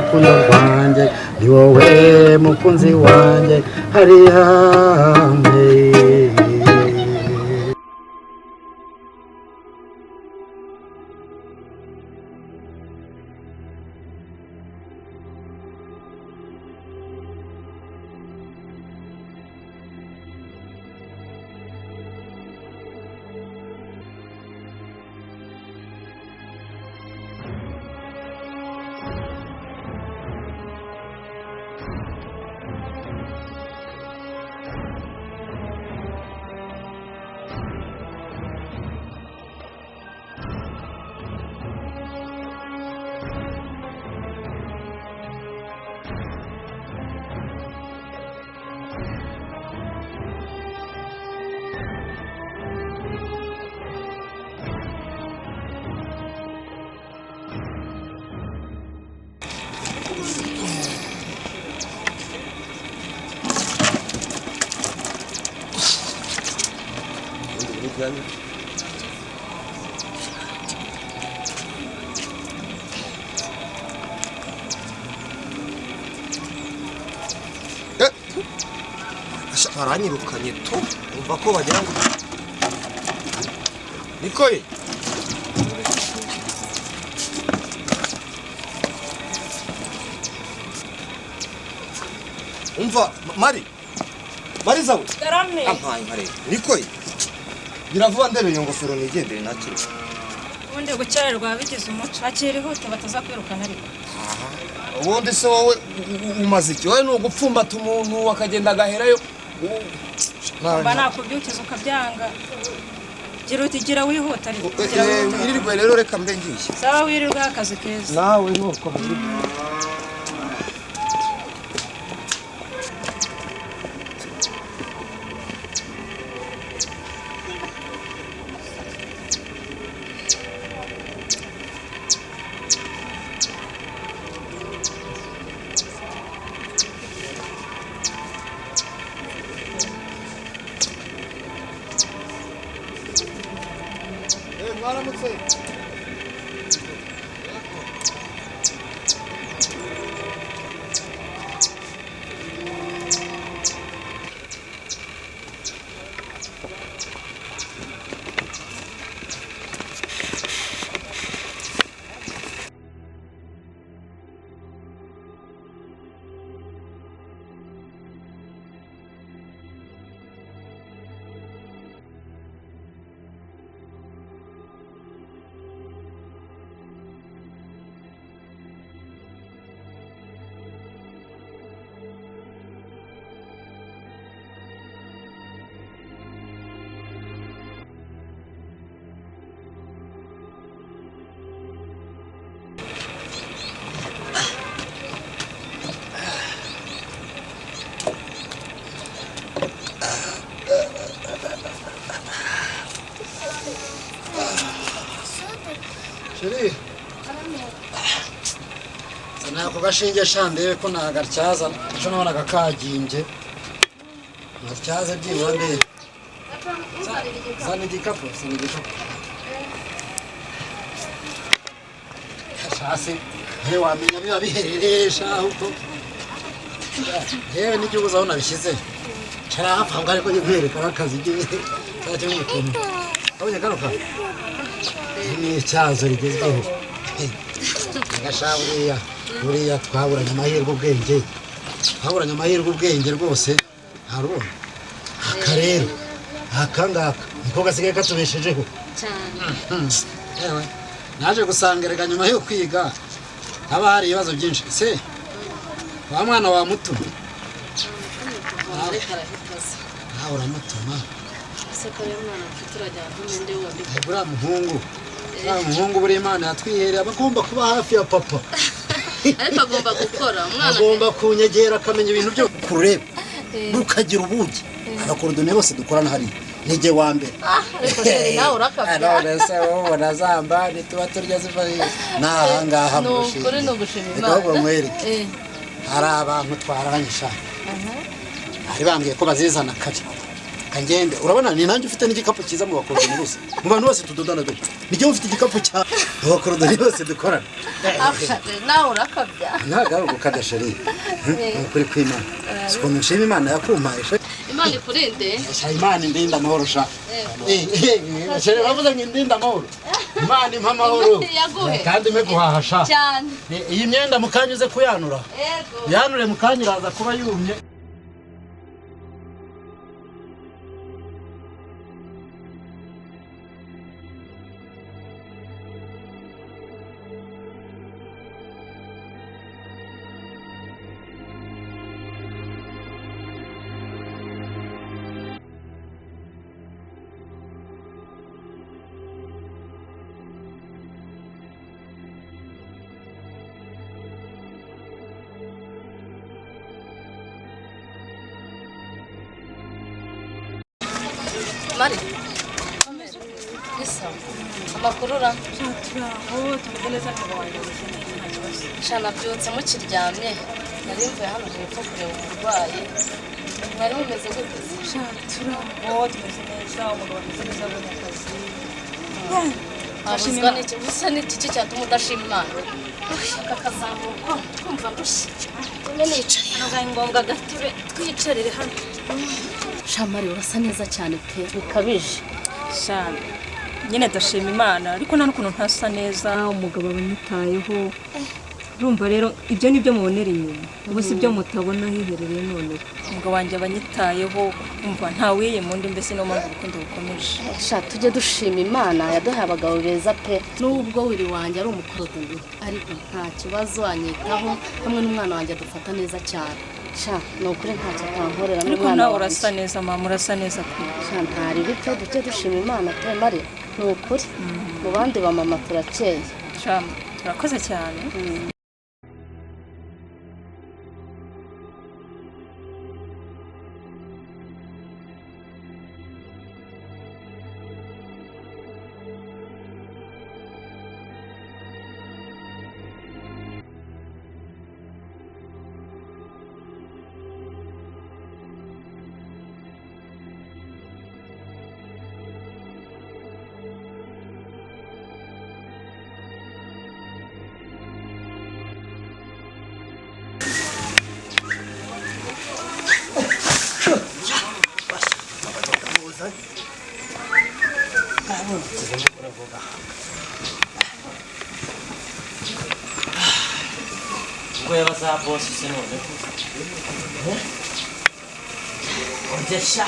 rukundo rwanjye ni wowe mukunzi wanjye hari hamwe. baranyirukanye tu umva ko bagira ngo Nikoye umva Mari zawe Karame ampaye nkare Nikoye biravuba ndebe iyo ngofero nigendere nakiri ubundi gucyarerwa bigize umuco akiri hute bataza kwirukana ariko ubundi se wowe umaze iki wowe n'ugupfumbata umuntu akagenda agaherayo mba nakubyukiza ukabyanga gira wihuta ariko wirirwe rero reka mbe ngiye sawa wirirwa akazi keza nawe nuko Sheri Sanako gashinge shande ko nagarcyaza ejo nabonaga kagimbye natyaza byibura nde Sana igikapu Shasi he wamenya biba bihereresha ahubwo yewe n'igihugu zaho nabishyize cara hafa ngo ariko nkwereka akazi giye cyacyo mukuntu abonye garuka ni cyazo rigezweho agashaburiya buriya twaburanye amahirwe ubwenge rwose harubona akarero akangaka niko gasigaye katubeshejeho cyane naje gusangerega nyuma yo kwiga haba hari ibibazo byinshi se wa mwana wa muto nawe uramutuma sekare mwana turajyana n'inde wabika buriya muhungu buri Imana yatwihereye abagomba kuba hafi ya papa ariko agomba gukora umwana agomba kunyegera akamenya ibintu byo kureba nukagira ubugi abakorodone bose dukorana hari nige wa mbere ariko se nawe urakabya none se wowe nazamba nituba turya zivaye nahangaha mushi kuri no gushima Imana ahubwo mwereke hari abantu twararanyisha hari bambwiye ko bazizana kare kangende urabona ni nanjye ufite n'igikapu cyiza mu bakorodoni bose mu bantu bose tudodana dore nijye ufite igikapu cya mu bakorodoni bose dukorana nawe urakabya ntago ari ugukabya sheri ukuri kw'Imana ukuntu nshima Imana yakumpaye Imana ikurinde Imana indinda amahoro sha sheri bavuze ngo indinda amahoro Imana impa amahoro kandi me guhaha sha cyane iyi myenda mukanyuze kuyanura yanure mukanyiraza kuba yumye Mari Isa amakuru ra tumeze neza n'abandi nta kibazo shana byutse mukiryamye nari mvuye hano hepfo kureba umurwayi mwari mumeze gute tumeze neza umugabo ameze neza ari mu kazi abuzwa n'iki gusa n'iki cyatuma udashima Imana aka kazamuko twumva ndushye tumwe nicaye ntabwo ari ngombwa gatebe twiyicarire hano Shamari urasa neza cyane pe bikabije shana nyine ndashima Imana ariko nta n'ukuntu ntasa neza umugabo abanyitayeho urumva rero ibyo nibyo mubonera inyuma ubu si byo mutabona hiherereye none umugabo wanjye abanyitayeho umva ntawiye mu ndi mbese no mpamvu urukundo bukomeje sha tujye dushima Imana yaduhaye abagabo beza pe nubwo wiri wanjye ari umukorodoni ariko nta kibazo anyitaho hamwe n'umwana wanjye adufata neza cyane sha nukuri ntacyo twankorera ariko nawe urasa neza mama urasa neza pe sha ntari bito tujye dushima Imana pe Mari nukuri mu bandi ba mama turakeye sha urakoze cyane Quella sa posso se non Onde chá?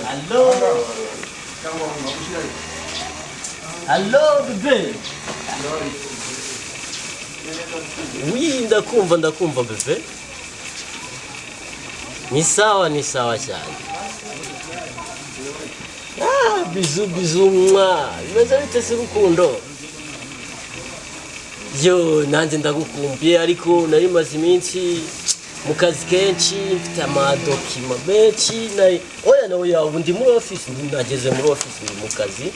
Alô? Alô, bebê? Oui, ndakumva bebe. Ni sawa cyane. Bizu mwa. Bimeze bite se rukundo? Yo, nanjye ndagukumbuye ariko nari maze iminsi mu kazi kenshi mfite amadokima menshi oya nawe yawe ndi muri office nageze muri office ndi mu kazi.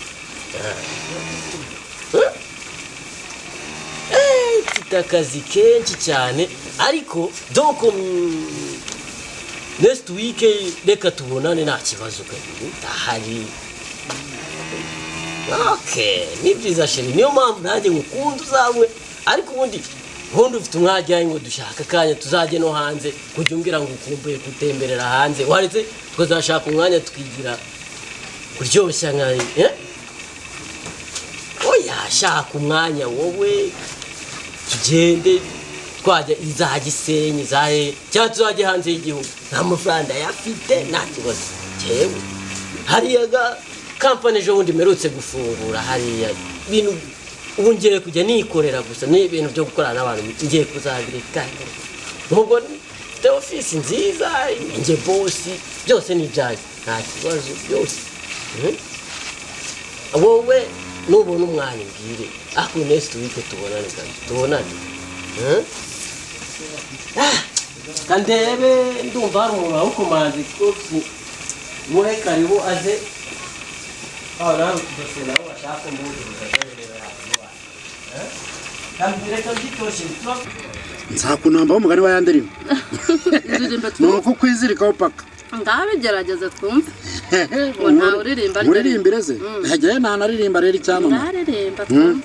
Mfite akazi kenshi cyane ariko donc next week reka tubonane nta kibazo kandi ahari. Okay, ni byiza sheri niyo mpamvu nanjye ngukunda uzawe ariko ubundi ufite umwajyanye ngo dushaka kanya tuzajye no hanze kujya umbwira ngo ukumbuye gutemberera hanze waretse twazashaka umwanya twigira kuryoshya nka oya shaka umwanya wowe tugende twajya iza Gisenyi zahe cyangwa tuzajye hanze y'igihugu nta mafaranga yafite nta kibazo cyewe hariya kampani ejo bundi mperutse gufungura hariya ibintu ubu ngiye kujya nikorera gusa ni ibintu byo gukorana n'abantu ngiye kuzabireka nubwo mfite ofisi nziza njye bosi byose ni ibyanjye nta kibazo byose wowe nubona umwanya mbwire ako next week tubonane kandebe ndumva hari umuntu wawukomanze muhe karibu aze aho nawe tudose nawe bashaka mbuzi butagerera kandi reka byitoshe nzakunambaho umugani wa yanderimo nuko kwizirikaho paka ngabigerageze twumve ngo ntawe uririmba muririmbire ze hagiye nta naririmba rero icyamamare naririmba twumve